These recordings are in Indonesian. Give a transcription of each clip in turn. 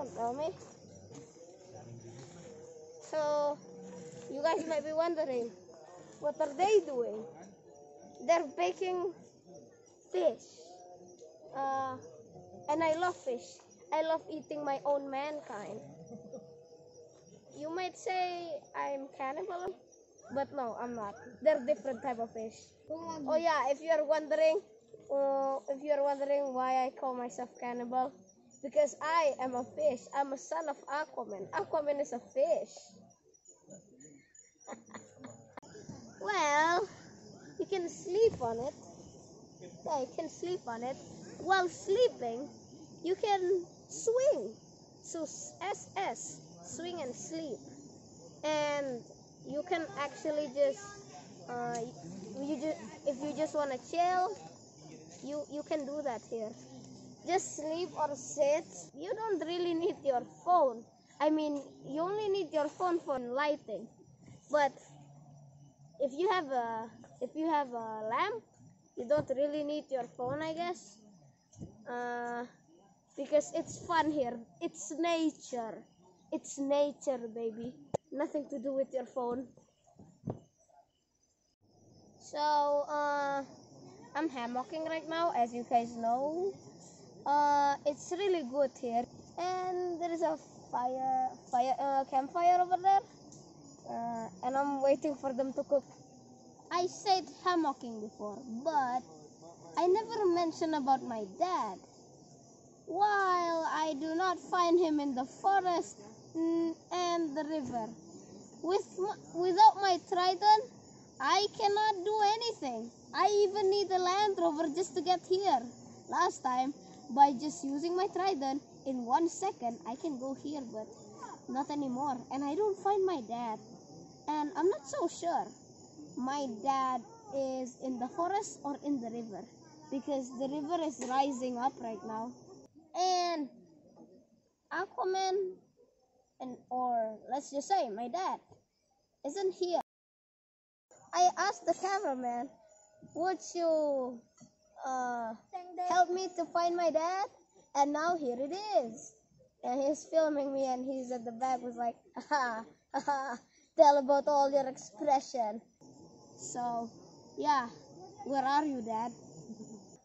Don't tell me. So, you guys might be wondering, what are they doing? They're baking fish. And I love fish. I love eating my own mankind. You might say I'm cannibal, but no, I'm not. They're different type of fish. Oh yeah, if you're wondering why I call myself cannibal, because I am a fish. I'm a son of Aquaman. Aquaman is a fish. Well, you can sleep on it. Yeah, you can sleep on it. While sleeping, you can swing. So SS, swing and sleep. And you can actually just, if you just want to chill, you can do that here. Just sleep or sit. You don't really need your phone. I mean, you only need your phone for lighting. But if you have a lamp, you don't really need your phone, I guess. Because it's fun here. It's nature. It's nature, baby. Nothing to do with your phone. So, I'm hammocking right now, as you guys know. It's really good here. And there is a campfire over there. And I'm waiting for them to cook. I said hammocking before, but I never mentioned about my dad. While I do not find him in the forest and the river, without my trident, I cannot do anything. I even need a Land Rover just to get here. Last time, by just using my trident, in 1 second, I can go here, but not anymore. And I don't find my dad. And I'm not so sure my dad is in the forest or in the river, because the river is rising up right now. And Aquaman, or let's just say my dad, isn't here. I asked the cameraman, would you help me to find my dad? And now here it is. And he's filming me, and he's at the back was like, haha, haha, tell about all your expression. So, yeah, where are you, Dad?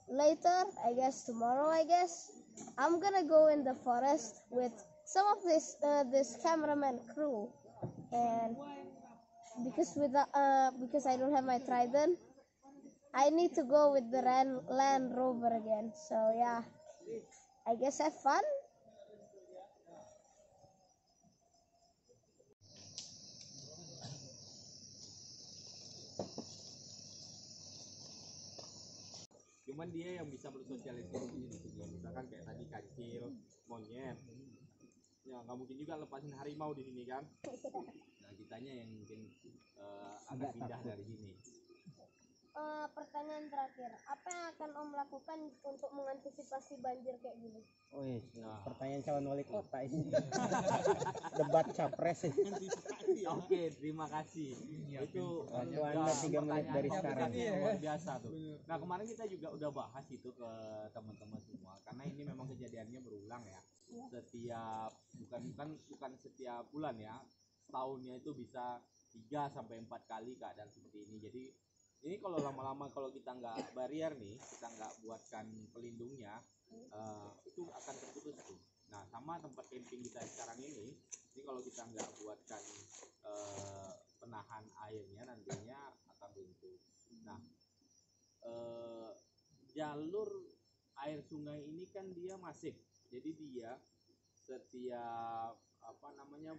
Later, I guess tomorrow, I'm gonna go in the forest with some of this cameraman crew, and because I don't have my trident, I need to go with the Land Rover again. So yeah, I guess have fun. Cuman dia yang bisa bersosialisasi gitu ya. Misalkan kayak tadi kancil, monyet. Ya nggak mungkin juga lepasin harimau di sini kan. Nah kitanya yang mungkin agak pindah dari sini. Pertanyaan terakhir, apa yang akan Om lakukan untuk mengantisipasi banjir kayak gini? Oh iya, pertanyaan calon wali kota ini. Debat capres. Oke, terima kasih. Itu waktu Anda 3 menit dari sekarang. Luar biasa tuh. Nah kemarin kita juga udah bahas itu ke teman-teman semua, karena ini memang kejadiannya berulang ya. Setiap bukan setiap bulan ya, setahunnya itu bisa 3 sampai 4 kali keadaan seperti ini. Jadi ini kalau lama-lama kalau kita nggak barrier nih, kita nggak buatkan pelindungnya, itu akan terputus tuh. Nah sama tempat camping kita sekarang ini kalau kita nggak buatkan penahan airnya, nantinya akan runtuh. Nah jalur air sungai ini kan dia masif, jadi dia setiap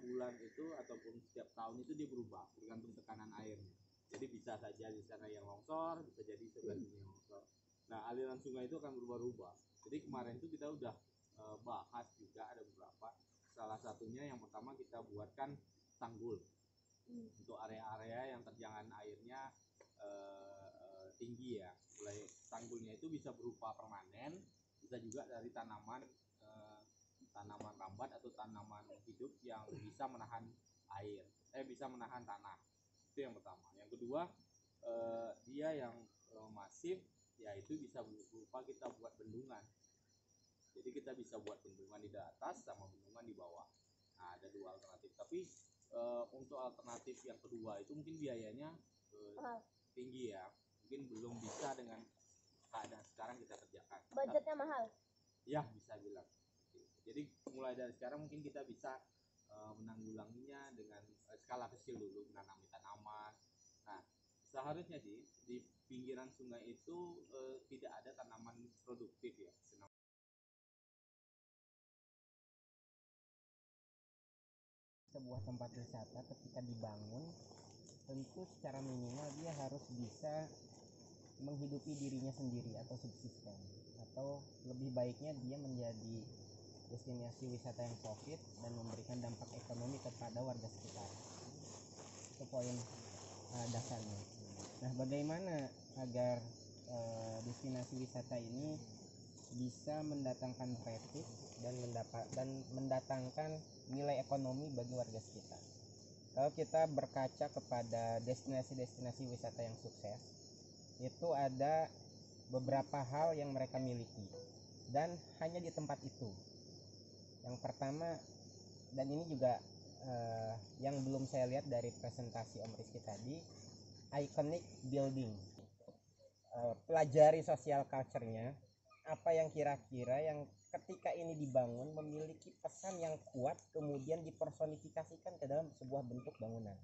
bulan itu ataupun setiap tahun itu dia berubah tergantung tekanan airnya. Jadi bisa saja di sana yang longsor, bisa jadi sebelahnya yang longsor. Nah aliran sungai itu akan berubah-ubah. Jadi kemarin itu kita udah bahas juga ada beberapa. Salah satunya yang pertama kita buatkan tanggul untuk area-area yang terjangan airnya tinggi ya. Mulai tanggulnya itu bisa berupa permanen, bisa juga dari tanaman rambat atau tanaman hidup yang bisa menahan air, bisa menahan tanah. Itu yang pertama. Yang kedua, dia yang masif, yaitu bisa berupa kita buat bendungan. Jadi kita bisa buat bendungan di atas sama bendungan di bawah. Nah, ada dua alternatif. Tapi untuk alternatif yang kedua itu mungkin biayanya tinggi ya. Mungkin belum bisa dengan keadaan sekarang kita kerjakan. Budgetnya mahal. Ya, bisa bilang. Jadi mulai dari sekarang mungkin kita bisa menanggulanginya dengan skala kecil dulu, menanami tanaman. Nah, seharusnya sih di pinggiran sungai itu tidak ada tanaman produktif ya. Sebuah tempat wisata ketika dibangun, tentu secara minimal dia harus bisa menghidupi dirinya sendiri atau subsisten, atau lebih baiknya dia menjadi destinasi wisata yang profit dan memberikan dampak ekonomi kepada warga sekitar. Itu poin dasarnya. Nah, bagaimana agar destinasi wisata ini bisa mendatangkan traffic dan mendatangkan nilai ekonomi bagi warga sekitar? Kalau kita berkaca kepada destinasi-destinasi wisata yang sukses, itu ada beberapa hal yang mereka miliki dan hanya di tempat itu. Yang pertama, dan ini juga yang belum saya lihat dari presentasi Om Rizky tadi, iconic building. Pelajari sosial culture-nya, apa yang kira-kira yang ketika ini dibangun memiliki pesan yang kuat kemudian dipersonifikasikan ke dalam sebuah bentuk bangunan.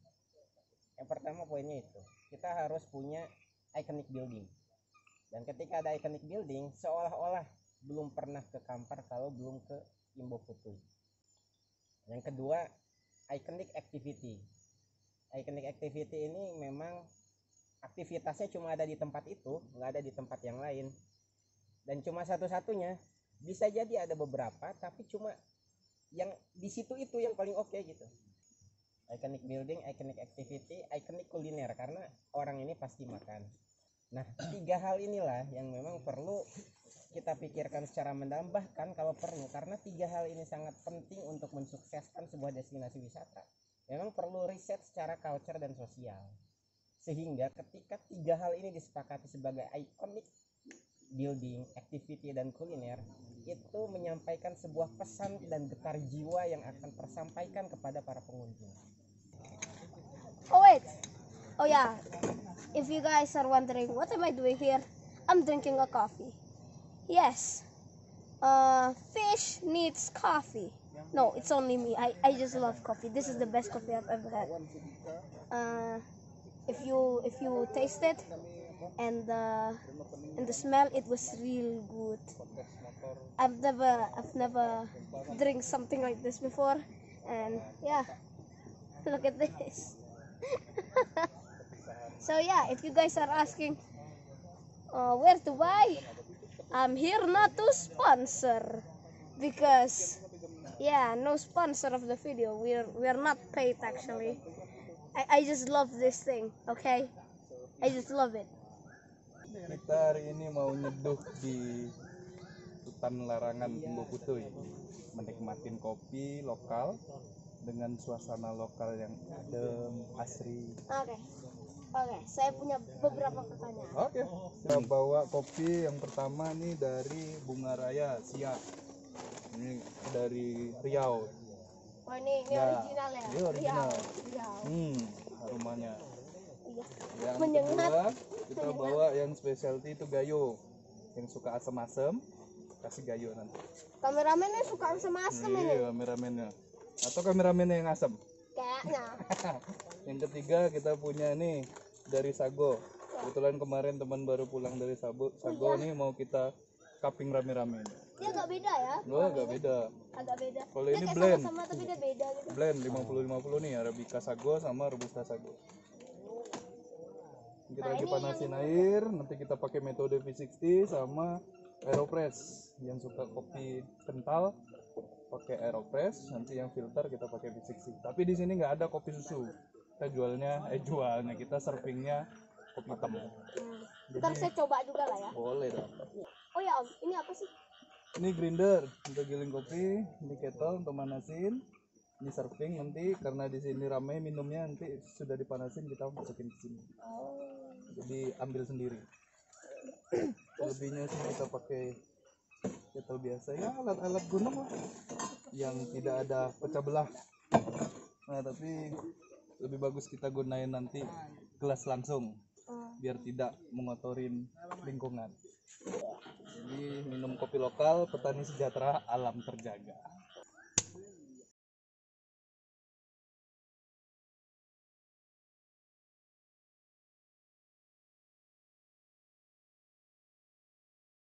Yang pertama poinnya itu, kita harus punya iconic building. Dan ketika ada iconic building, seolah-olah belum pernah ke Kampar kalau belum ke Imbo Putui. Yang kedua, iconic activity. Iconic activity ini memang aktivitasnya cuma ada di tempat itu, nggak ada di tempat yang lain. Dan cuma satu-satunya, bisa jadi ada beberapa, tapi cuma yang di situ itu yang paling oke gitu. Iconic building, iconic activity, iconic kuliner, karena orang ini pasti makan. Nah, tiga hal inilah yang memang perlu kita pikirkan secara mendalam, bahkan kalau perlu, karena tiga hal ini sangat penting untuk mensukseskan sebuah destinasi wisata. Memang perlu riset secara culture dan sosial, sehingga ketika tiga hal ini disepakati sebagai iconic building, activity, dan kuliner, itu menyampaikan sebuah pesan dan getar jiwa yang akan tersampaikan kepada para pengunjung. Oh wait, oh yeah, if you guys are wondering what am I doing here, I'm drinking a coffee. Yes, fish needs coffee. No, it's only me. I just love coffee. This is the best coffee I've ever had. If you taste it and the smell, it was real good. I've never drink something like this before, and yeah, look at this. So yeah, if you guys are asking where to buy, I'm here not to sponsor, because yeah, no sponsor of the video. We're not paid actually. I just love this thing, okay? I just love it. Kita hari ini mau nyeduh di hutan larangan Imbo Putui, menikmatin kopi lokal dengan suasana lokal yang adem, asri. Oke, saya punya beberapa pertanyaan. Oke. Kita bawa kopi yang pertama nih dari Bunga Raya Siak. Ini dari Riau. Oh ini Ya, original ya? ini original. Riau. Aromanya. Iya. Yang Menyengat. kedua kita bawa yang specialty itu gayo. Yang suka asam-asam kasih gayo nanti. Kameramennya suka asam-asam ini. Iya, kameramennya. Atau kameramennya yang asam. Kayaknya. Yang ketiga kita punya nih dari Sago. Kebetulan kemarin teman baru pulang dari Sago nih mau kita cupping rame-rame. Dia agak beda ya? Oh, agak beda. Agak beda. Kalau Dia ini kayak blend. sama-sama tapi dia beda gitu. Blend 50-50 nih, Arabica Sago sama Robusta Sago. Kita lagi panasin air, nanti kita pakai metode V60 sama Aeropress. Yang suka kopi kental pakai Aeropress, nanti yang filter kita pakai V60. Tapi di sini nggak ada kopi susu. Kita jualnya kita servingnya kopi hitam. Ntar saya coba juga lah ya. Boleh dong. Oh ya Om, ini apa sih? Ini grinder untuk giling kopi, ini kettle untuk manasin, ini serving nanti karena di sini ramai minumnya nanti sudah dipanasin kita masukin ke sini. Jadi ambil sendiri. Selebihnya sih kita pakai kettle biasa, ya alat-alat gunung lah yang tidak ada pecah belah. Nah tapi lebih bagus kita gunain nanti gelas langsung biar tidak mengotorin lingkungan. Jadi minum kopi lokal, petani sejahtera, alam terjaga.